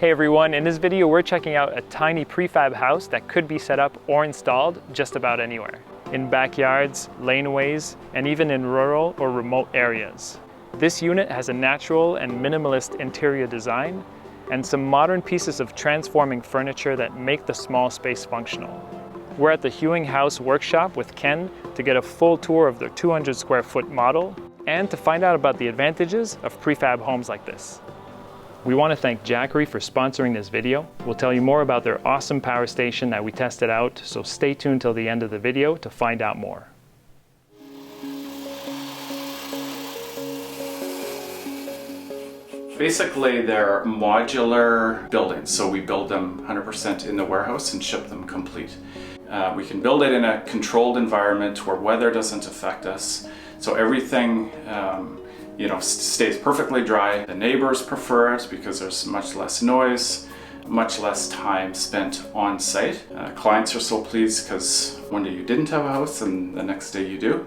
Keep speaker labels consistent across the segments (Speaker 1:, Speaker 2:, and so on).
Speaker 1: Hey everyone, in this video we're checking out a tiny prefab house that could be set up or installed just about anywhere. In backyards, laneways, and even in rural or remote areas. This unit has a natural and minimalist interior design and some modern pieces of transforming furniture that make the small space functional. We're at the Hewing Haus workshop with Ken to get a full tour of their 200 square foot model and to find out about the advantages of prefab homes like this. We want to thank Jackery for sponsoring this video. We'll tell you more about their awesome power station that we tested out, so stay tuned till the end of the video to find out more.
Speaker 2: Basically, they're modular buildings, so we build them 100% in the warehouse and ship them complete. We can build it in a controlled environment where weather doesn't affect us, so everything stays perfectly dry. The neighbors prefer it because there's much less noise, much less time spent on site. Clients are so pleased because one day you didn't have a house and the next day you do.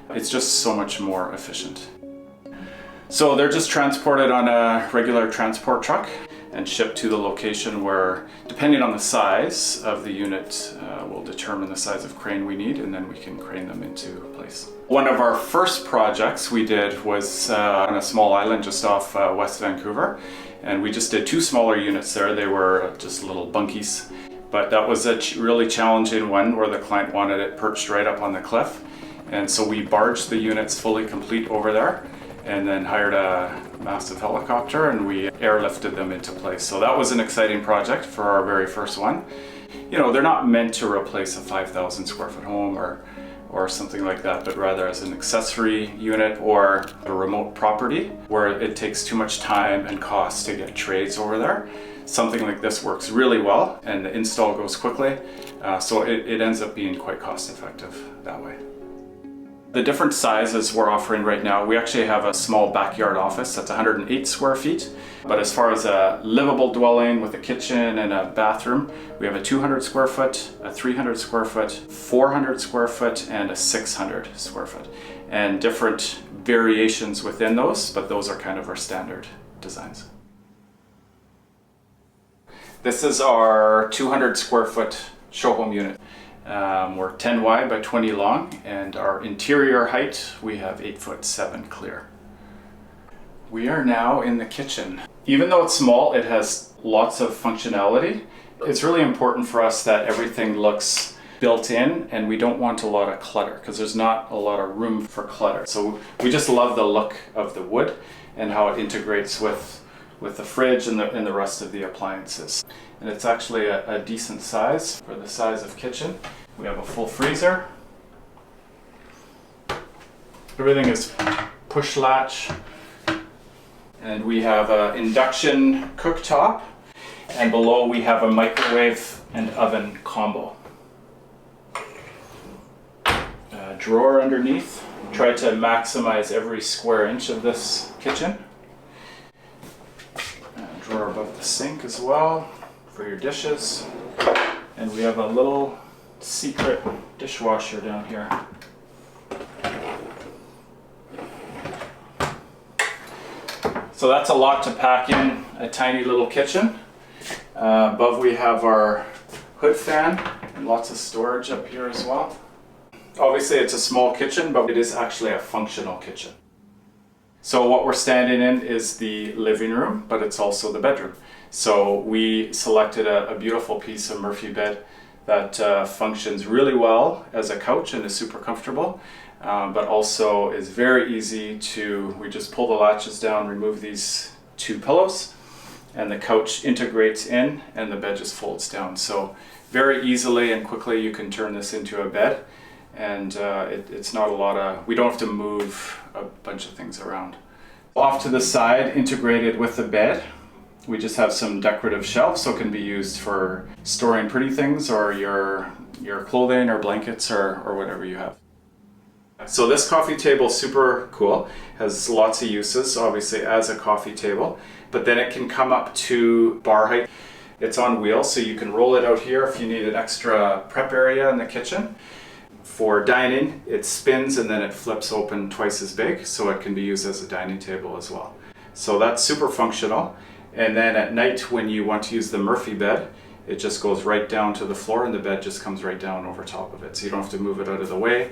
Speaker 2: It's just so much more efficient. So they're just transported on a regular transport truck and shipped to the location where, depending on the size of the unit, will determine the size of crane we need, and then we can crane them into place. One of our first projects we did was on a small island just off West Vancouver, and we just did two smaller units there. They were just little bunkies, but that was a really challenging one where the client wanted it perched right up on the cliff, and so we barged the units fully complete over there and then hired a massive helicopter and we airlifted them into place. So that was an exciting project for our very first one. You know, they're not meant to replace a 5,000 square foot home or something like that, but rather as an accessory unit or a remote property where it takes too much time and cost to get trades over there. Something like this works really well and the install goes quickly, so it ends up being quite cost effective that way. The different sizes we're offering right now, we actually have a small backyard office that's 108 square feet. But as far as a livable dwelling with a kitchen and a bathroom, we have a 200 square foot, a 300 square foot, 400 square foot, and a 600 square foot. And different variations within those, but those are kind of our standard designs. This is our 200 square foot show home unit. We're 10 wide by 20 long, and our interior height, we have 8'7" clear. We are now in the kitchen. Even though it's small, it has lots of functionality. It's really important for us that everything looks built in, and we don't want a lot of clutter because there's not a lot of room for clutter. So we just love the look of the wood and how it integrates with the fridge and the rest of the appliances. And it's actually a decent size for the size of kitchen. We have a full freezer. Everything is push latch. And we have an induction cooktop. And below we have a microwave and oven combo. A drawer underneath. Try to maximize every square inch of this kitchen. A drawer above the sink as well for your dishes. And we have a little secret dishwasher down here. So that's a lot to pack in a tiny little kitchen. Above we have our hood fan and lots of storage up here as well. Obviously it's a small kitchen, but it is actually a functional kitchen. So what we're standing in is the living room, but it's also the bedroom. So we selected a beautiful piece of Murphy bed that functions really well as a couch and is super comfortable, but also is very easy to, we just pull the latches down, remove these two pillows, and the couch integrates in and the bed just folds down. So very easily and quickly you can turn this into a bed, and it's not a lot of, we don't have to move a bunch of things around. Off to the side, integrated with the bed, we just have some decorative shelves, so it can be used for storing pretty things or your clothing or blankets or whatever you have. So this coffee table is super cool, has lots of uses, obviously as a coffee table, but then it can come up to bar height. It's on wheels, so you can roll it out here if you need an extra prep area in the kitchen. For dining, it spins and then it flips open twice as big, so it can be used as a dining table as well. So that's super functional. And then at night when you want to use the Murphy bed, it just goes right down to the floor and the bed just comes right down over top of it. So you don't have to move it out of the way.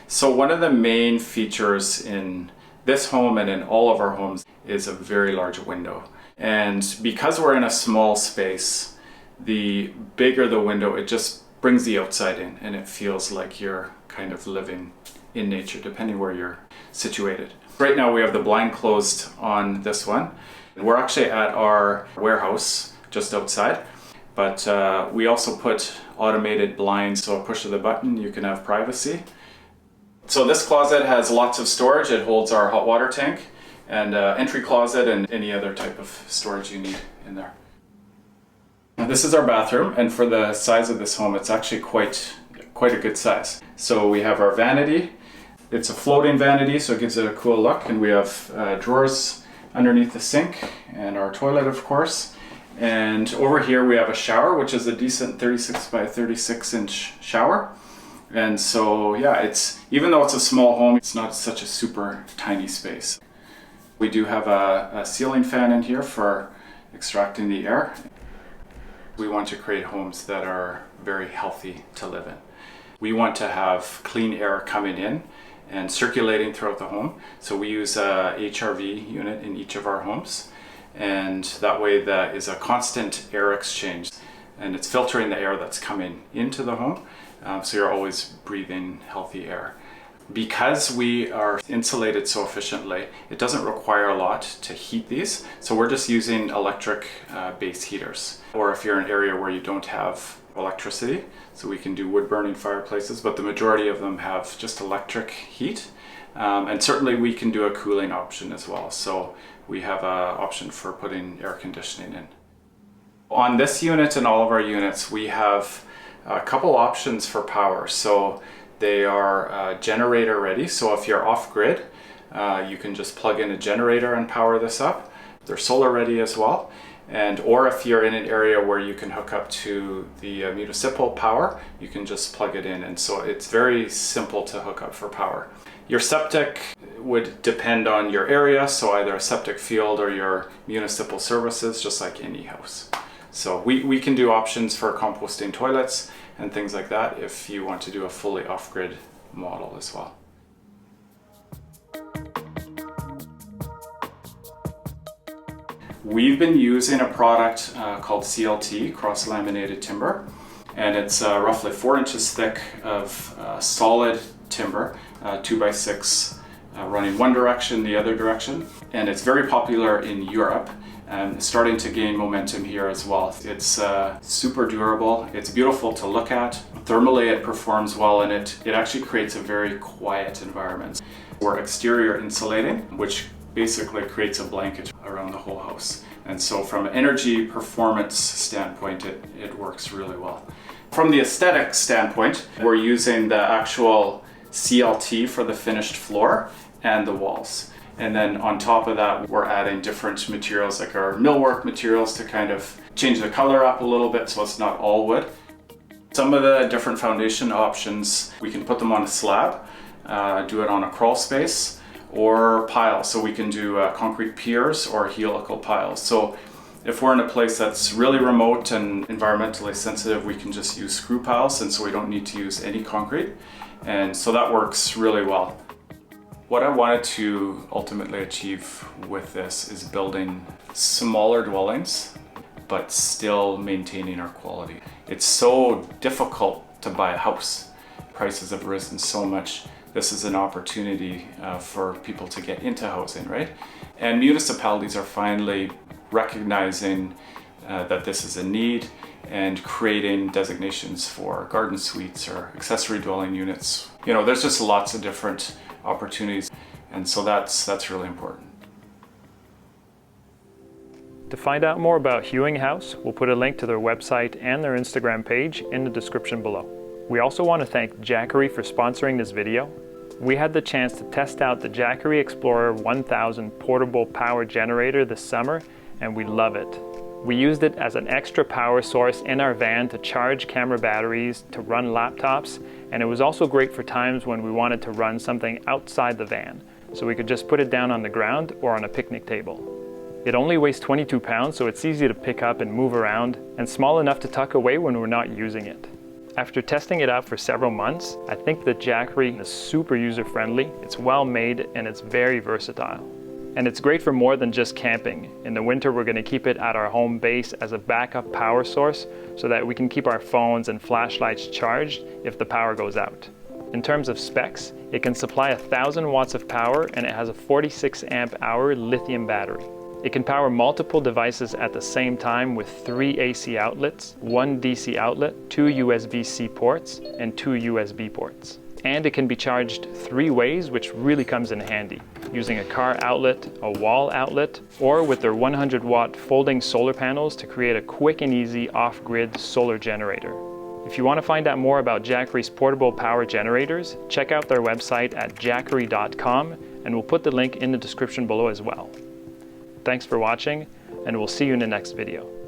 Speaker 2: So one of the main features in this home and in all of our homes is a very large window. And because we're in a small space, the bigger the window, it just brings the outside in and it feels like you're kind of living in nature, depending where you're situated. Right now we have the blind closed on this one. We're actually at our warehouse just outside, but we also put automated blinds, so a push of the button, you can have privacy. So this closet has lots of storage. It holds our hot water tank and entry closet and any other type of storage you need in there. Now, this is our bathroom, and for the size of this home, it's actually quite a good size. So we have our vanity. It's a floating vanity, so it gives it a cool look, and we have drawers underneath the sink and our toilet, of course. And over here we have a shower, which is a decent 36 by 36 inch shower. And so yeah, even though it's a small home, it's not such a super tiny space. We do have a ceiling fan in here for extracting the air. We want to create homes that are very healthy to live in. We want to have clean air coming in and circulating throughout the home. So we use a HRV unit in each of our homes. And that way that is a constant air exchange. And it's filtering the air that's coming into the home. So you're always breathing healthy air. Because we are insulated so efficiently, it doesn't require a lot to heat these. So we're just using electric base heaters. Or if you're in an area where you don't have electricity, so we can do wood burning fireplaces, but the majority of them have just electric heat. And certainly we can do a cooling option as well. So we have an option for putting air conditioning in. On this unit and all of our units, we have a couple options for power. So they are generator ready. So if you're off grid, you can just plug in a generator and power this up. They're solar ready as well. Or if you're in an area where you can hook up to the municipal power, you can just plug it in. And so it's very simple to hook up for power. Your septic would depend on your area. So either a septic field or your municipal services, just like any house. So we can do options for composting toilets and things like that if you want to do a fully off-grid model as well. We've been using a product called CLT, cross-laminated timber, and it's roughly 4 inches thick of solid timber, 2x6 running one direction, the other direction, and it's very popular in Europe. Starting to gain momentum here as well. It's super durable, it's beautiful to look at. Thermally it performs well, and it actually creates a very quiet environment. We're exterior insulating, which basically creates a blanket around the whole house. And so from an energy performance standpoint, it works really well. From the aesthetic standpoint, we're using the actual CLT for the finished floor and the walls. And then on top of that, we're adding different materials like our millwork materials to kind of change the color up a little bit so it's not all wood. Some of the different foundation options, we can put them on a slab, do it on a crawl space or pile. So we can do concrete piers or helical piles. So if we're in a place that's really remote and environmentally sensitive, we can just use screw piles, and so we don't need to use any concrete. And so that works really well. What I wanted to ultimately achieve with this is building smaller dwellings, but still maintaining our quality. It's so difficult to buy a house. Prices have risen so much. This is an opportunity for people to get into housing, right? And municipalities are finally recognizing that this is a need and creating designations for garden suites or accessory dwelling units. You know, there's just lots of different opportunities, and so that's really important.
Speaker 1: To find out more about Hewing Haus, we'll put a link to their website and their Instagram page in the description below. We also want to thank Jackery for sponsoring this video. We had the chance to test out the Jackery Explorer 1000 portable power generator this summer, and we love it. We used it as an extra power source in our van to charge camera batteries, to run laptops, and it was also great for times when we wanted to run something outside the van, so we could just put it down on the ground or on a picnic table. It only weighs 22 pounds, so it's easy to pick up and move around, and small enough to tuck away when we're not using it. After testing it out for several months, I think the Jackery is super user-friendly, it's well made, and it's very versatile. And it's great for more than just camping. In the winter, we're going to keep it at our home base as a backup power source so that we can keep our phones and flashlights charged if the power goes out. In terms of specs, it can supply 1,000 watts of power, and it has a 46 amp hour lithium battery. It can power multiple devices at the same time with 3 AC outlets, 1 DC outlet, 2 USB-C ports, and 2 USB ports. And it can be charged 3 ways, which really comes in handy, using a car outlet, a wall outlet, or with their 100 watt folding solar panels to create a quick and easy off-grid solar generator. If you want to find out more about Jackery's portable power generators, check out their website at jackery.com, and we'll put the link in the description below as well. Thanks for watching, and we'll see you in the next video.